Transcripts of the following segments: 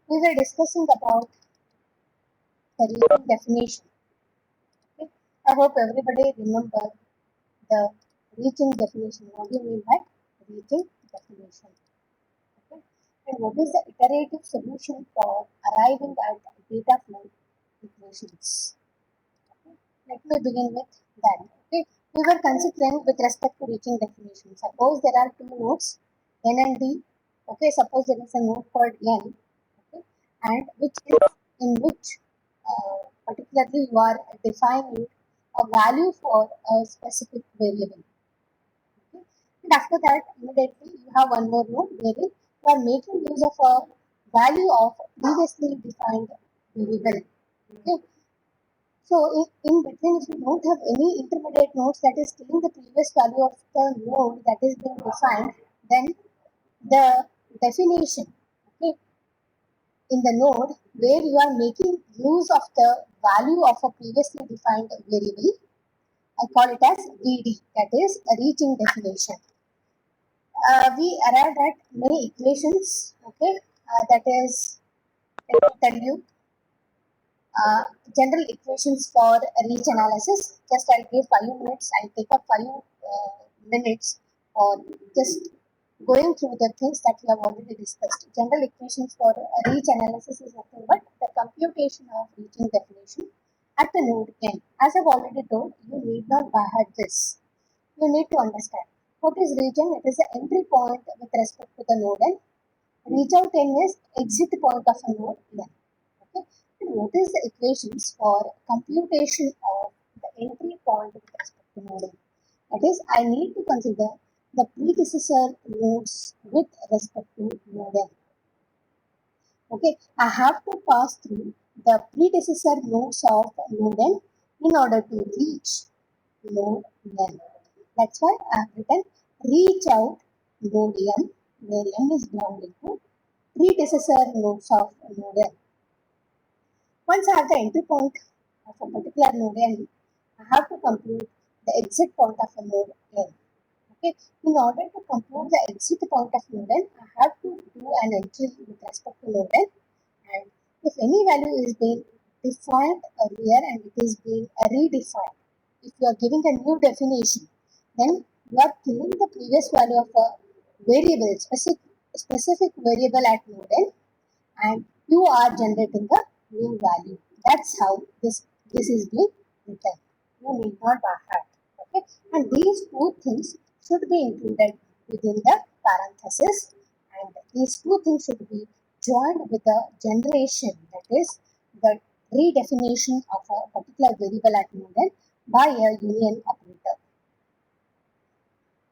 we were discussing about the region definition. Okay? I hope everybody remember the region definition. What do you mean by region definition? Okay? And what is the iterative solution for arriving at data flow equations? Okay? Let me begin with that. Okay? We were considering with respect to region definition. Suppose there are two nodes, N and D. Okay, suppose there is a node called N, okay, and which particularly you are defining a value for a specific variable. Okay. And after that, immediately you have one more node wherein you are making use of a value of previously defined variable. Okay. So in between, if you don't have any intermediate nodes that is stealing the previous value of the node that is being defined, then the definition, okay, in the node where you are making use of the value of a previously defined variable, I call it as VD, that is a reaching definition. We arrived at many equations, okay, that is, let me tell you, general equations for reach analysis. Just I'll give 5 minutes, I'll take up 5 minutes for just going through the things that we have already discussed. General equations for reach analysis is nothing but the computation of reaching definition at the node n. As I've already told, you need not by heart this. You need to understand what is region. It is the entry point with respect to the node n. Reach out n is exit point of a node n. Okay. And what is the equations for computation of the entry point with respect to node n? That is, I need to consider the predecessor nodes with respect to node n. Okay, I have to pass through the predecessor nodes of node n in order to reach node n. That's why I have written reach out node n, where n is belonging to predecessor nodes of node n. Once I have the entry point of a particular node n, I have to compute the exit point of a node n. Okay. In order to compute the exit point of node n, I have to do an entry with respect to node n, and if any value is being defined earlier and it is being redefined, if you are giving a new definition, then you are killing the previous value of a variable, specific variable at node n, and you are generating a new value. That's how this is being written. You need not by heart. Okay, and these two things should be included within the parenthesis, and these two things should be joined with the generation, that is the redefinition of a particular variable at node n by a union operator.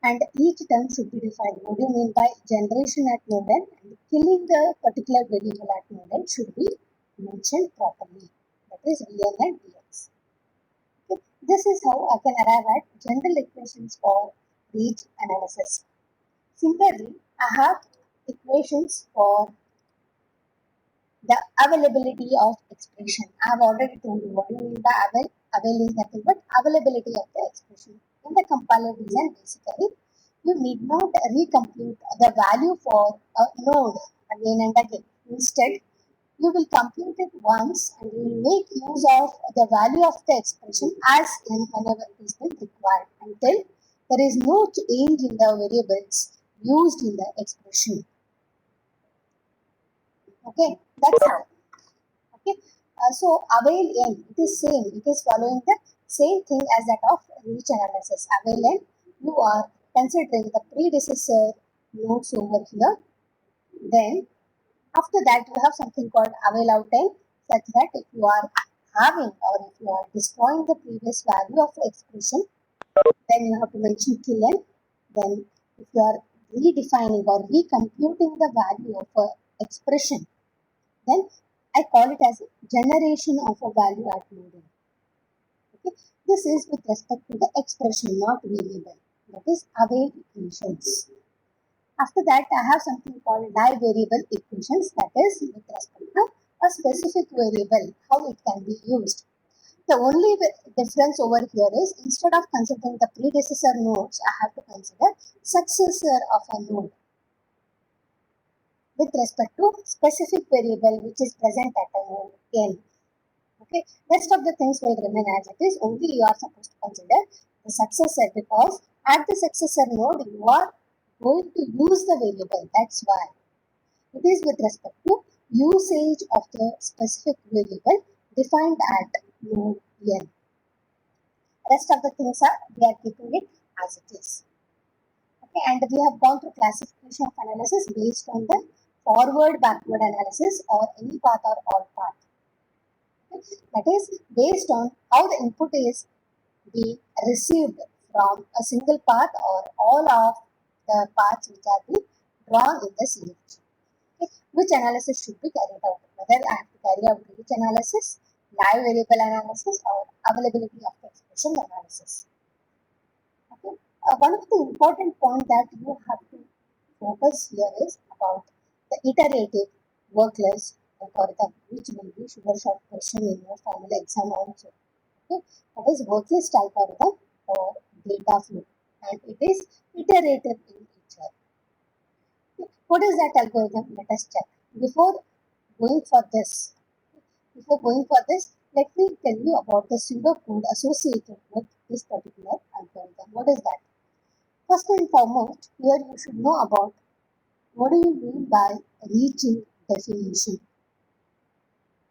And each term should be defined. What do you mean by generation at node n? And killing the particular variable at node n should be mentioned properly. That is Vn and Vx. Okay. This is how I can arrive at general equations for reach analysis. Similarly, I have equations for the availability of expression. I have already told you what do you mean by avail. Avail is nothing but availability of the expression. In the compiler design, basically, you need not recompute the value for a node again and again. Instead, you will compute it once and you will make use of the value of the expression as in whenever it is required until there is no change in the variables used in the expression. Okay, that's how. Okay, so avail n, it is same. It is following the same thing as that of reach analysis. Avail n, you are considering the predecessor nodes over here. Then after that, you have something called avail out n, such that if you are having or if you are destroying the previous value of the expression, then you have to mention kill n. Then if you are redefining or recomputing the value of an expression, then I call it as generation of a value at node n. Okay, this is with respect to the expression, not variable. That is avail equations. After that, I have something called die-variable equations, that is with respect to a specific variable, how it can be used. The only difference over here is instead of considering the predecessor nodes, I have to consider successor of a node. with respect to specific variable which is present at a node n. Okay, rest of the things will remain as it is. Only you are supposed to consider the successor, because at the successor node you are going to use the variable. That's why it is with respect to usage of the specific variable defined at node n. Rest of the things are, we are keeping it as it is. Okay, and we have gone through classification of analysis based on the forward backward analysis or any path or all path. Okay, that is based on how the input is being received from a single path or all of the paths which are being drawn in the CFG. Okay, which analysis should be carried out? Whether I have to carry out reach analysis, live variable analysis, or availability of the expression analysis. Okay. One of the important points that you have to focus here is about the iterative work list algorithm, which will be sure short question in your final exam also. Okay. That is work list algorithm for data flow, and it is iterative in nature. Okay. What is that algorithm? Let us check. Going for this, Before going for this, let me tell you about the pseudocode associated with this particular algorithm. What is that? First and foremost, here you should know about what do you mean by reaching definition,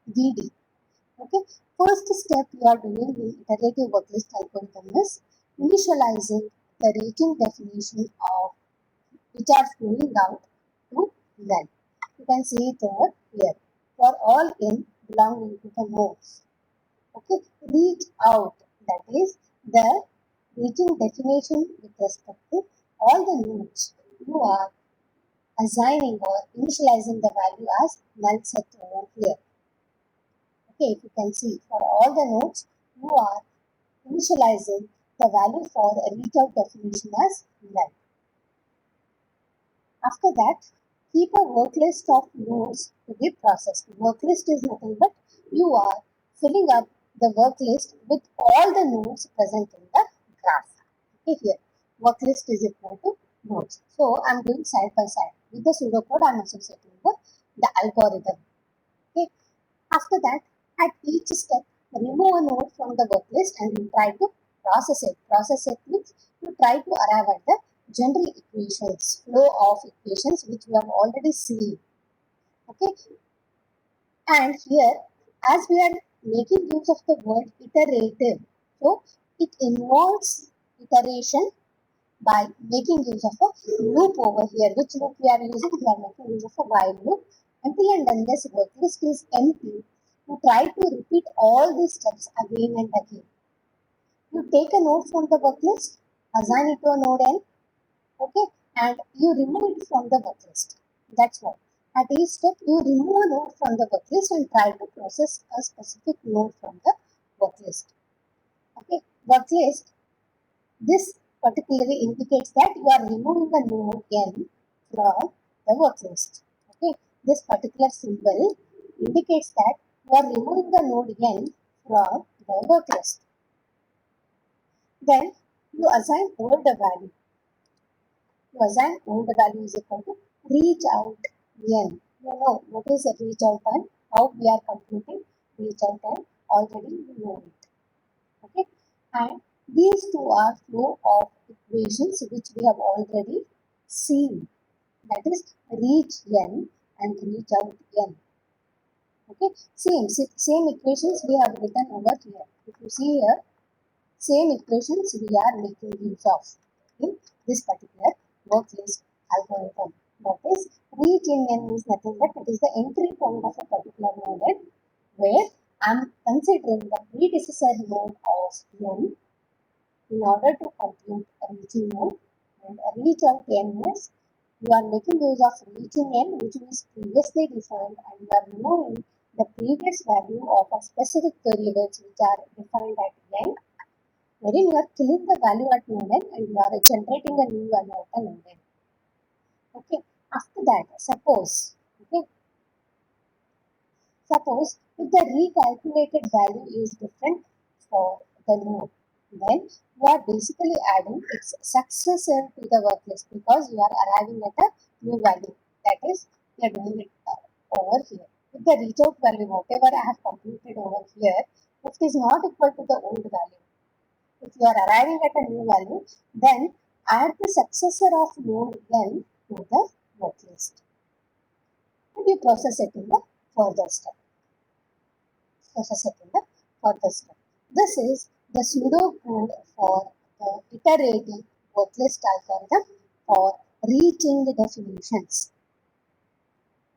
VD. Okay. First step you are doing in iterative worklist algorithm is initializing the reaching definition of which are flowing out to null. You can see it over here for all n belonging to the nodes. Okay, reach out, that is the reaching definition with respect to all the nodes you are assigning or initializing the value as null set over here. Okay, if you can see for all the nodes you are initializing the value for a reach out definition as null. After that, keep a work list of nodes to be processed. Work list is nothing but you are filling up the work list with all the nodes present in the graph. Okay, here work list is equal to nodes. So I'm doing side by side. With the pseudocode, I'm associating the algorithm. Okay. After that, at each step, remove a node from the work list and you try to process it. Process it means you try to arrive at the general equations, flow of equations which we have already seen. Okay, and here as we are making use of the word iterative, so it involves iteration by making use of a loop over here. Which loop we are using? We are making use of a while loop. Until and unless work list is empty, you try to repeat all these steps again and again. You take a node from the work list, assign it to a node n, okay, and you remove it from the work list. That's why. At each step, you remove a node from the work list and try to process a specific node from the work list. Okay, work list. This particularly indicates that you are removing the node n from the work list. Okay, this particular symbol indicates that you are removing the node n from the work list. Then you assign old value. You assign old value is equal to reach out n. You know what is a reach out n? How we are computing reach out n? Already you know it. Okay, and these two are flow of equations which we have already seen. That is reach n and reach out n. Okay, same equations we have written over here. If you see here, same equations we are making use of in this particular work list algorithm. That is reach in n is nothing but it is the entry point of a particular node where I am considering the predecessor node of n in order to compute a reaching node, and a reach out n is you are making use of reaching n which is previously defined and you are removing the previous value of a specific variables which are defined at n, wherein you are killing the value at node n and you are generating a new value at the node n. Okay, after that suppose if the recalculated value is different for the node, then you are basically adding its successor to the work list because you are arriving at a new value. That is we are doing it over here. If the reach out value, whatever I have computed over here, if it is not equal to the old value, if you are arriving at a new value, then add the successor of node n to the work list. And you process it in the further step. This is the pseudo code for the iterative work list algorithm for reaching the definitions.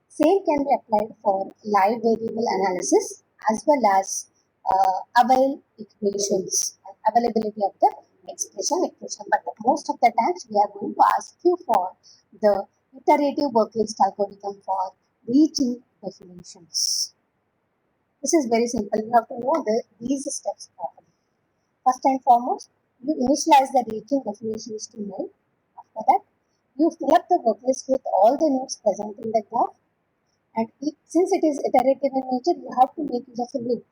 Same can be applied for live variable analysis as well as avail equations, availability of the expression. But most of the times we are going to ask you for the iterative work list algorithm for reaching definitions. This is very simple. You have to know these steps properly. First and foremost, you initialize the reaching definitions to null. After that, you fill up the work list with all the nodes present in the graph. And since it is iterative in nature, you have to make use of a loop.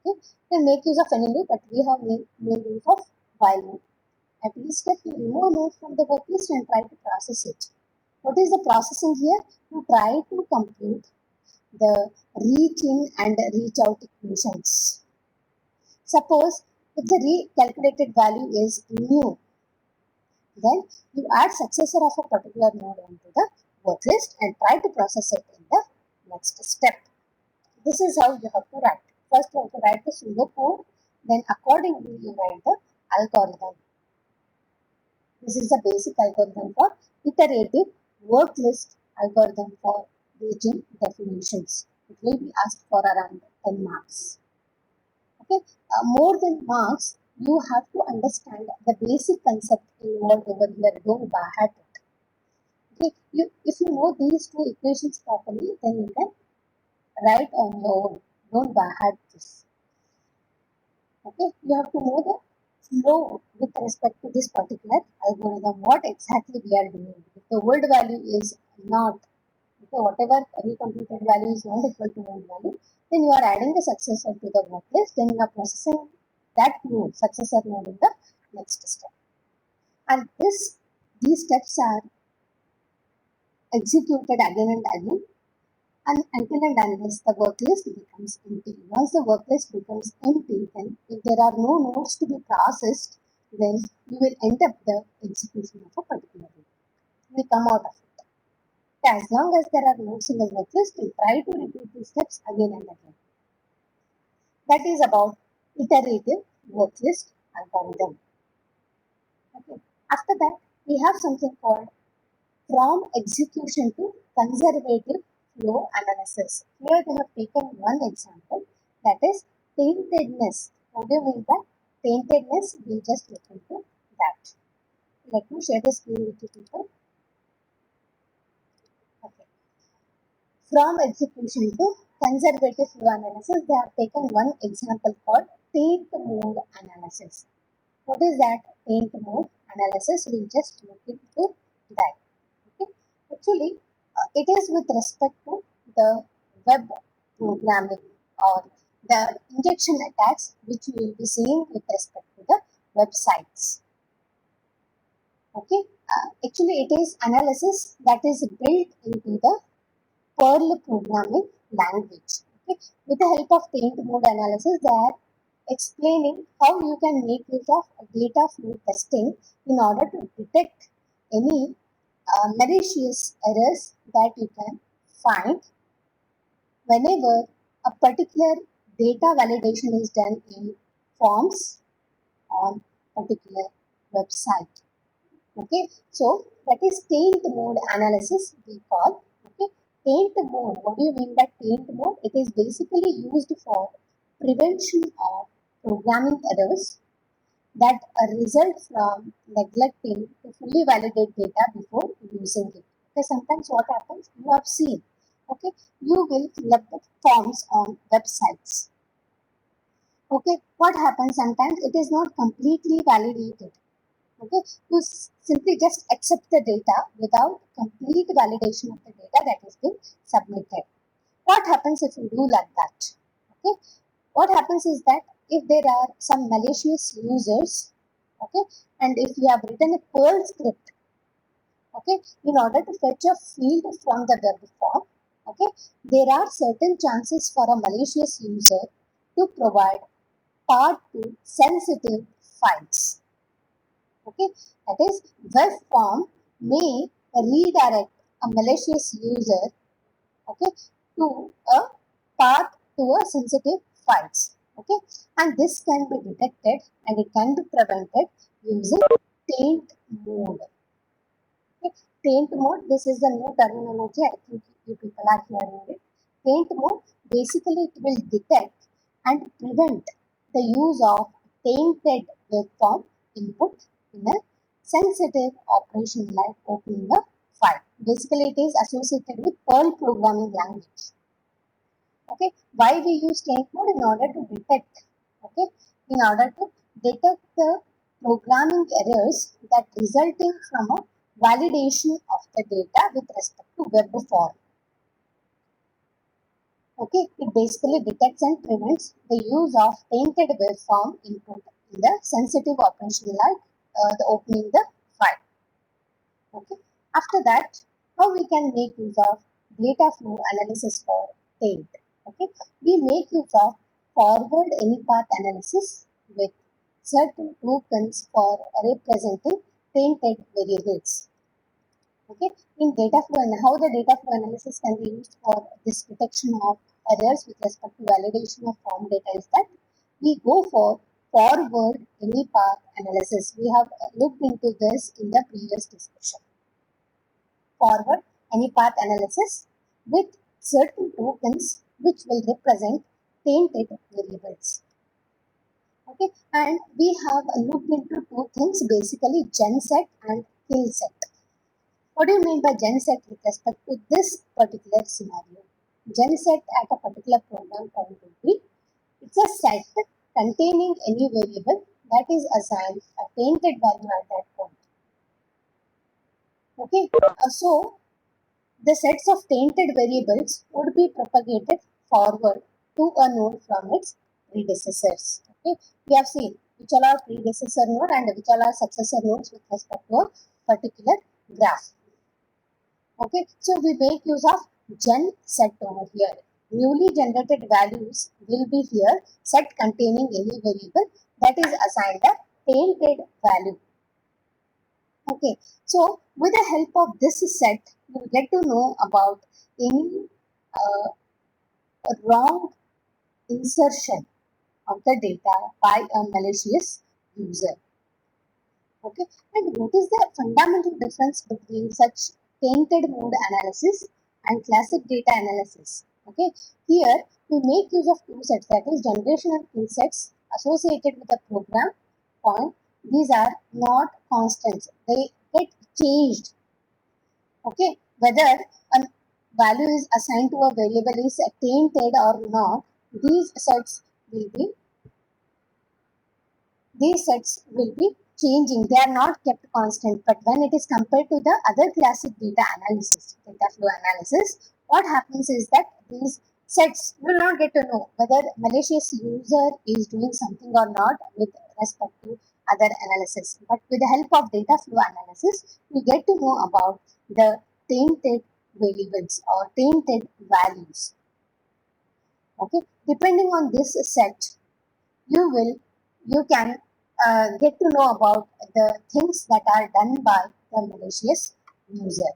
Okay? You can make use of any loop, but we have made use of while loop. At each step, you remove a node from the work list and try to process it. What is the processing here? You try to compute the reach in and reach out equations. Suppose if the recalculated value is new, then you add successor of a particular node onto the work list and try to process it in the next step. This is how you have to write. First you have to write the pseudo code, then accordingly you write the algorithm. This is the basic algorithm for iterative work list algorithm for reaching definitions. It will be asked for around 10 marks. Okay, more than marks, you have to understand the basic concept involved over here. Don't bahat it. Okay, if you know these two equations properly, then you can write on your own. Don't bahat this. Okay, you have to know the flow with respect to this particular algorithm, what exactly we are doing. If the old value is not, okay, whatever recomputed value is not equal to old value, then you are adding the successor to the work list, then you are processing that node, successor node in the next step. And these steps are executed again and again, and until and unless the work list becomes empty. Once the work list becomes empty, then if there are no nodes to be processed, then you will end up the execution of a particular loop. You will come out of it. As long as there are nodes in the work list, you try to repeat these steps again and again. That is about iterative work list algorithm. Okay. After that, we have something called from execution to conservative flow analysis. Here they have taken one example, that is taintedness. What do you mean by taintedness? We'll just look into that. Let me share the screen with you people. Okay. From execution to conservative flow analysis, they have taken one example called taint mode analysis. What is that taint mode analysis? We'll just look into that. Okay. Actually, it is with respect to the web programming or the injection attacks which we will be seeing with respect to the websites. Okay, actually it is analysis that is built into the Perl programming language. Okay, with the help of taint mode analysis, they are explaining how you can make use of data flow testing in order to detect any malicious errors that you can find whenever a particular data validation is done in forms on particular website. Okay, so that is taint mode analysis we call. Okay, taint mode. What do you mean by taint mode? It is basically used for prevention of programming errors that result from neglecting to fully validate data before using it. Okay, sometimes what happens, you have seen, okay, you will fill up the forms on websites. Okay, what happens sometimes it is not completely validated. Okay, you simply just accept the data without complete validation of the data that has been submitted. What happens if you do like that? Okay, what happens is that if there are some malicious users, okay, and if you have written a Perl script, okay, in order to fetch a field from the web form, Okay, there are certain chances for a malicious user to provide path to sensitive files. Okay, that is, web form may redirect a malicious user, okay, to a path to a sensitive files. Okay, and this can be detected and it can be prevented using taint mode. Okay. Taint mode, this is the new terminology. I think you people are hearing it. Taint mode, basically it will detect and prevent the use of tainted waveform input in a sensitive operation like opening a file. Basically, it is associated with Perl programming language. Okay, why we use taint mode? In order to detect, okay, in order to detect the programming errors that resulting from a validation of the data with respect to web form. Okay, it basically detects and prevents the use of tainted waveform input in the sensitive operation like the opening the file. Okay, after that, how we can make use of data flow analysis for taint. Okay, we make use of forward any path analysis with certain tokens for representing tainted variables. Okay, in data flow and how the data flow analysis can be used for this detection of errors with respect to validation of form data is that we go for forward any path analysis. We have looked into this in the previous discussion. Forward any path analysis with certain tokens which will represent tainted variables. Okay, and we have looked into two things, basically genset and killset. What do you mean by genset with respect to this particular scenario? Genset at a particular program point will be, it's a set containing any variable that is assigned a tainted value at that point. Okay, so the sets of tainted variables would be propagated forward to a node from its predecessors. Okay, we have seen which all are predecessor node and which all are successor nodes with respect to a particular graph. Okay, so we make use of gen set over here. Newly generated values will be here, set containing any variable that is assigned a tainted value. Okay, so with the help of this set, you will get to know about any wrong insertion of the data by a malicious user. Okay, and what is the fundamental difference between such tainted mode analysis and classic data analysis? Okay, here we make use of two sets, that is generation and kill sets associated with a program point. These are not constants, they get changed. Okay, whether a value is assigned to a variable is tainted or not, these sets will be these sets will be changing. They are not kept constant, but when it is compared to the other classic data analysis, data flow analysis, what happens is that these sets will not get to know whether malicious user is doing something or not with respect to other analysis. But with the help of data flow analysis, we get to know about the tainted variables or tainted values. Okay, depending on this set, you can get to know about the things that are done by the malicious user.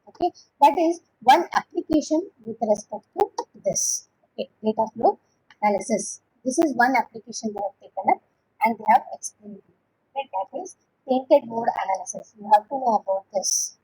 Okay, that is one application with respect to this. Okay, data flow analysis, this is one application they have taken up and they have explained it. Okay, that is tainted mode analysis. You have to know about this.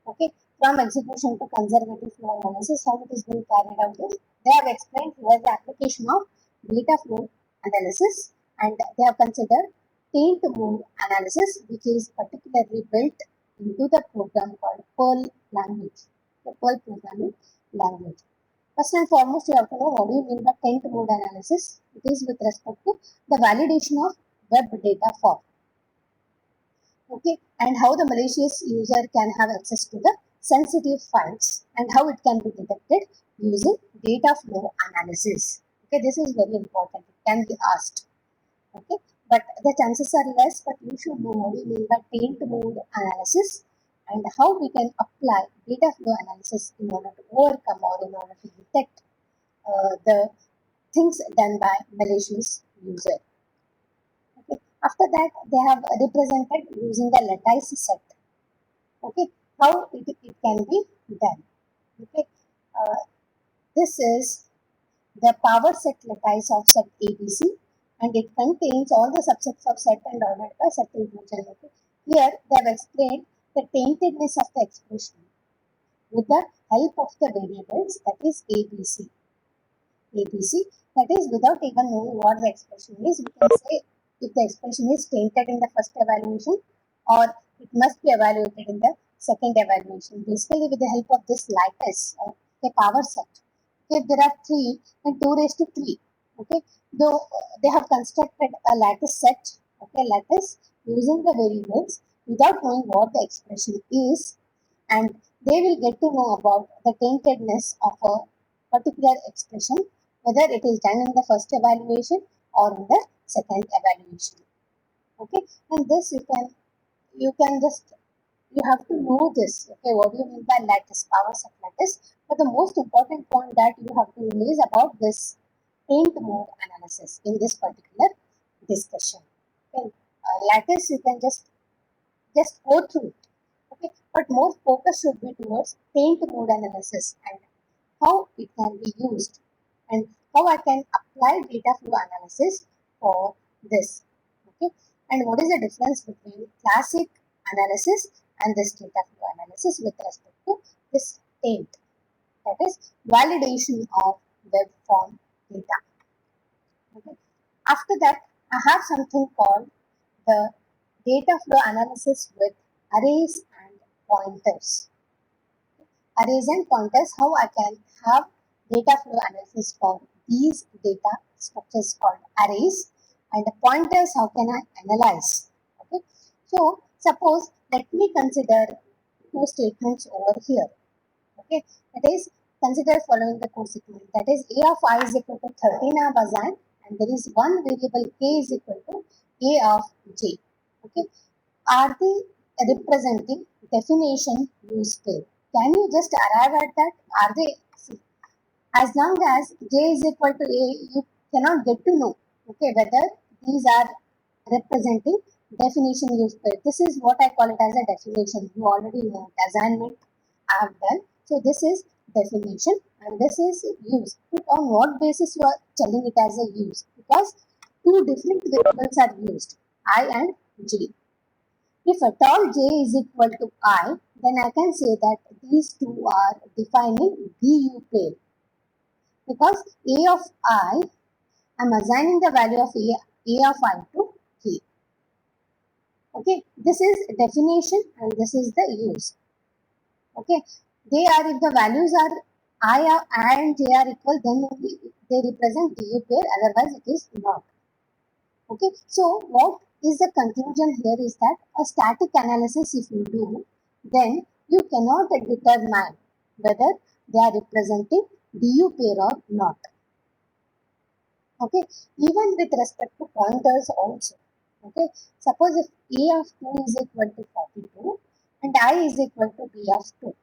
Okay, from execution to conservative flow analysis, how it is being carried out is, they have explained here the application of data flow analysis, and they have considered taint mode analysis, which is particularly built into the program called Perl language, the Perl programming language. First and foremost, you have to know what do you mean by taint mode analysis. It is with respect to the validation of web data form. Okay, and how the malicious user can have access to the sensitive files and how it can be detected using data flow analysis. Okay, this is very important. It can be asked. Okay, but the chances are less, but you should know what you mean by taint mode analysis and how we can apply data flow analysis in order to overcome or in order to detect the things done by malicious user. Okay. After that, they have represented using the lattice set. Okay, how it can be done. Okay, uh, this is the power set lattice of set ABC, and it contains all the subsets of set and ordered by set inclusion. Okay. Here they have explained the taintedness of the expression with the help of the variables, that is ABC. ABC, that is without even knowing what the expression is, we can say if the expression is tainted in the first evaluation or it must be evaluated in the second evaluation. Basically, with the help of this lattice, a power set. If there are 3, then 2 raised to 3. Okay, though they have constructed a lattice set, okay, lattice using the variables without knowing what the expression is, and they will get to know about the taintedness of a particular expression, whether it is done in the first evaluation or in the second evaluation. Okay, and this you can just you have to know this. Okay, what do you mean by lattice, power set lattice? But the most important point that you have to know is about this taint mode analysis in this particular discussion. Okay, lattice you can just go through it. Okay, but more focus should be towards taint mode analysis and how it can be used and how I can apply data flow analysis for this. Okay, and what is the difference between classic analysis and this data flow analysis with respect to this taint, that is validation of web form data. Okay. After that, I have something called the data flow analysis with arrays and pointers. Arrays and pointers, how I can have data flow analysis for these data structures called arrays, and the pointers, how can I analyze. Okay, so suppose let me consider two statements over here. Okay, that is, consider following the co-sequence, that is a of I is equal to 13 I have assigned, and there is one variable k is equal to a of j. Okay, are they representing definition use pair? Can you just arrive at that? Are they? See, as long as j is equal to a, you cannot get to know, okay, whether these are representing definition use pair. This is what I call it as a definition. You already know it. Assignment I have done. So this is definition and this is use. But on what basis you are telling it as a use? Because two different variables are used, I and j. If at all j is equal to I, then I can say that these two are defining du pair. Because a of I am assigning the value of a of I to k. Okay, this is definition and this is the use. Okay, they are, if the values are I and j are equal, then only they represent du pair, otherwise it is not. Okay, so what is the conclusion here is that a static analysis if you do, then you cannot determine whether they are representing du pair or not. Okay, even with respect to pointers also. Okay, suppose if a of 2 is equal to 42 and I is equal to b of 2.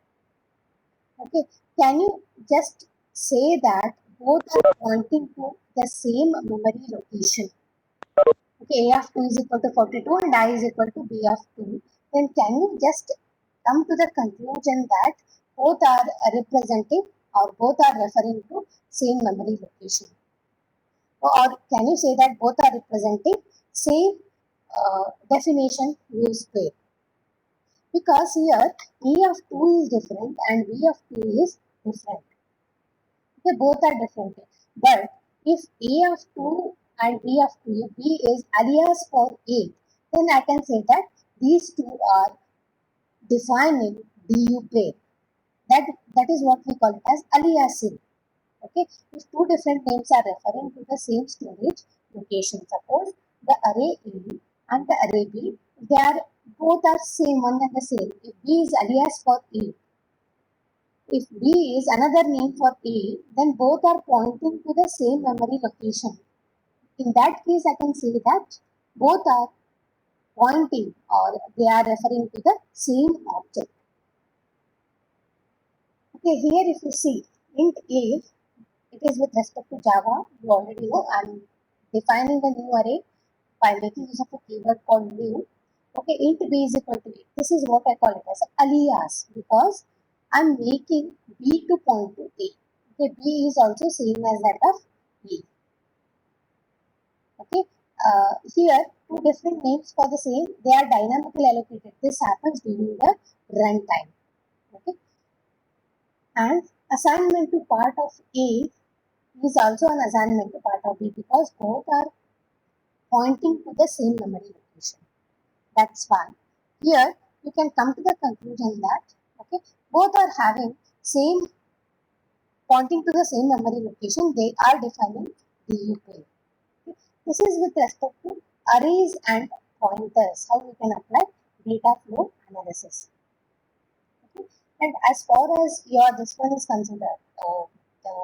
Okay, can you just say that both are pointing to the same memory location? Okay, a of 2 is equal to 42 and I is equal to b of 2, then can you just come to the conclusion that both are representing or both are referring to same memory location? Or can you say that both are representing same definition use pair? Because here E of 2 is different and B of 2 is different. They both are different. But if A of 2 and B of 2, B is alias for A, then I can say that these two are defining DU pair. That is what we call it as aliasing. Okay, if two different names are referring to the same storage location, suppose the array A and the array B, they are both are same, one and the same. If B is alias for A, if B is another name for A, then both are pointing to the same memory location. In that case, I can say that both are pointing or they are referring to the same object. Okay, here if you see int A, it is with respect to Java. You already know I'm defining the new array by making use of a keyword called new. Okay, int B is equal to A. This is what I call it as alias because I'm making B to point to A. Okay, B is also same as that of A. Okay, here two different names for the same. They are dynamically allocated. This happens during the runtime. Okay, and assignment to part of A is also an assignment to part of B because both are pointing to the same memory location. That's fine. Here you can come to the conclusion that okay, both are having same pointing to the same memory location. They are defining DU plane. Okay. This is with respect to arrays and pointers. How we can apply data flow analysis. Okay. And as far as your this one is considered, the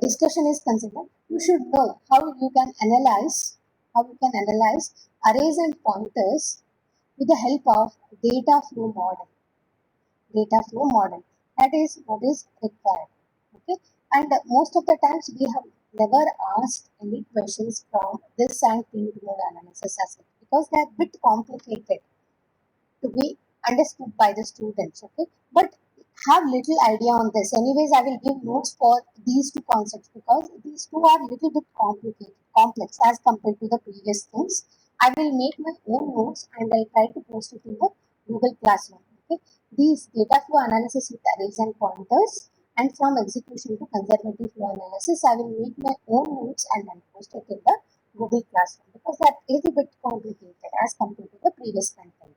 discussion is considered, you should know how you can analyze arrays and pointers with the help of data flow model. Data flow model. That is what is required. Okay, and most of the times we have never asked any questions from this and field mode analysis as well because they are a bit complicated to be understood by the students. Okay, but have little idea on this. Anyways, I will give notes for these two concepts because these two are little bit complex as compared to the previous things. I will make my own notes and I'll try to post it in the Google Classroom. Okay, these data flow analysis with arrays and pointers and from execution to conservative flow analysis, I will make my own notes and then post it in the Google Classroom because that is a bit complicated as compared to the previous content.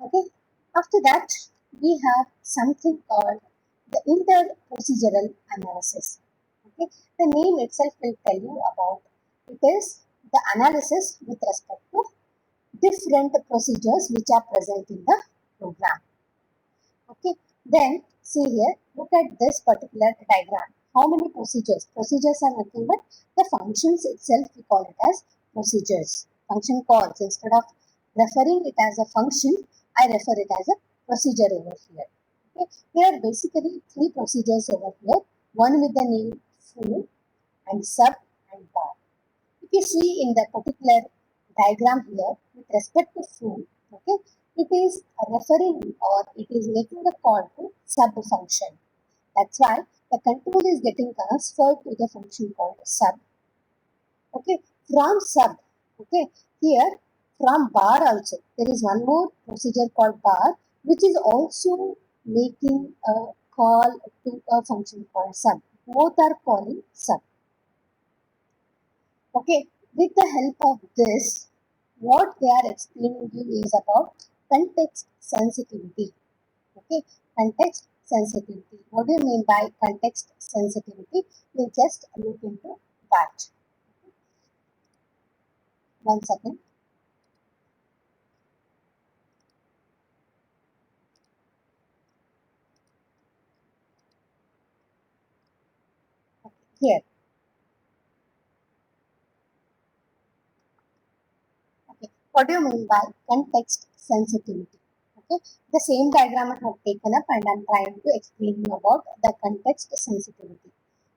Okay. After that, we have something called the interprocedural analysis. Okay. The name itself will tell you about it is the analysis with respect to different procedures which are present in the program. Okay. Then see here, look at this particular diagram. How many procedures? Procedures are nothing but the functions itself. We call it as procedures. Function calls. Instead of referring it as a function, I refer it as a procedure over here. Okay. There are basically three procedures over here. One with the name foo and sub and bar. If you see in the particular diagram here, with respect to foo, okay, it is referring or it is making a call to sub function. That's why the control is getting transferred to the function called sub. Okay, from sub, okay, here from bar also there is one more procedure called bar, which is also making a call to a function called sub. Both are calling sub. Okay, with the help of this, what they are explaining you is about context sensitivity. Okay, context sensitivity. What do you mean by context sensitivity? We'll just look into that. 1 second. Okay, here. Okay, what do you mean by context sensitivity? Okay, the same diagram I have taken up and I'm trying to explain you about the context sensitivity.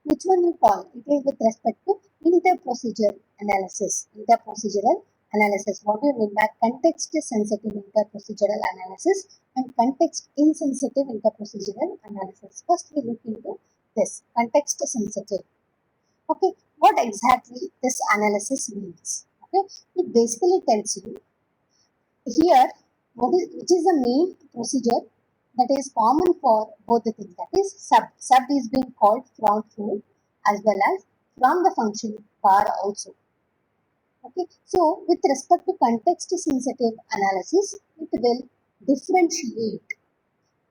Which one you call? It is with respect to interprocedural analysis. Interprocedural analysis. What do you mean by context sensitive interprocedural analysis and context insensitive interprocedural analysis? First we look into this context sensitive. Okay, what exactly this analysis means? Okay, it basically tells you here which is the main procedure that is common for both the things, that is sub. Sub is being called from foo as well as from the function bar also. Okay, so with respect to context sensitive analysis, it will differentiate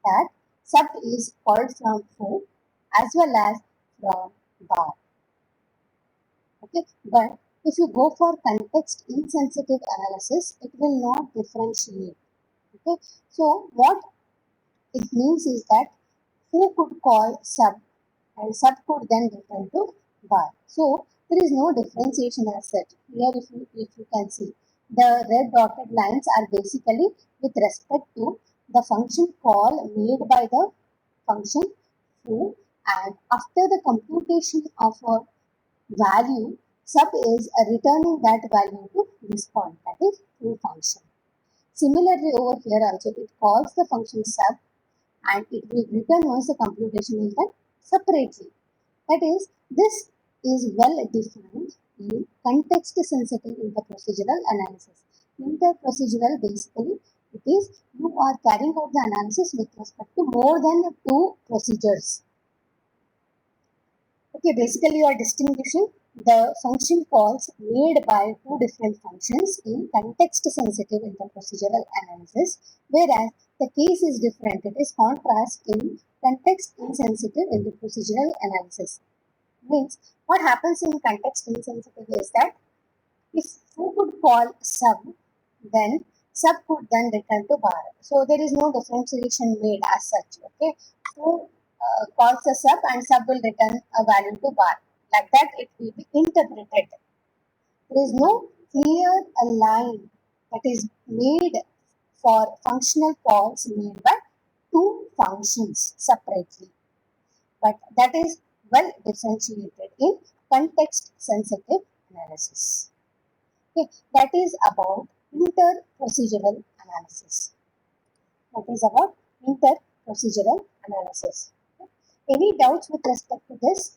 that sub is called from foo as well as from bar. Okay, but if you go for context insensitive analysis, it will not differentiate. Okay, so what it means is that who could call sub and sub could then return to bar. So There is no differentiation as such. Here, if you can see, the red dotted lines are basically with respect to the function call made by the function foo, and after the computation of a value, sub is returning that value to this point, that is foo function. Similarly, over here also it calls the function sub and it will return once the computation is done separately. That is, this is well defined in context sensitive interprocedural analysis. Interprocedural basically it is you are carrying out the analysis with respect to more than two procedures. Okay, basically you are distinguishing the function calls made by two different functions in context-sensitive interprocedural analysis, whereas the case is different. It is contrast in context-insensitive interprocedural analysis. Means what happens in context-insensitive is that if foo could call sub, then sub could then return to bar. So there is no differentiation made as such. Okay, foo calls a sub and sub will return a value to bar. Like that, it will be interpreted. There is no clear line that is made for functional calls made by two functions separately, but that is well differentiated in context sensitive analysis. Okay, that is about interprocedural analysis. That is about interprocedural analysis. Okay. Any doubts with respect to this?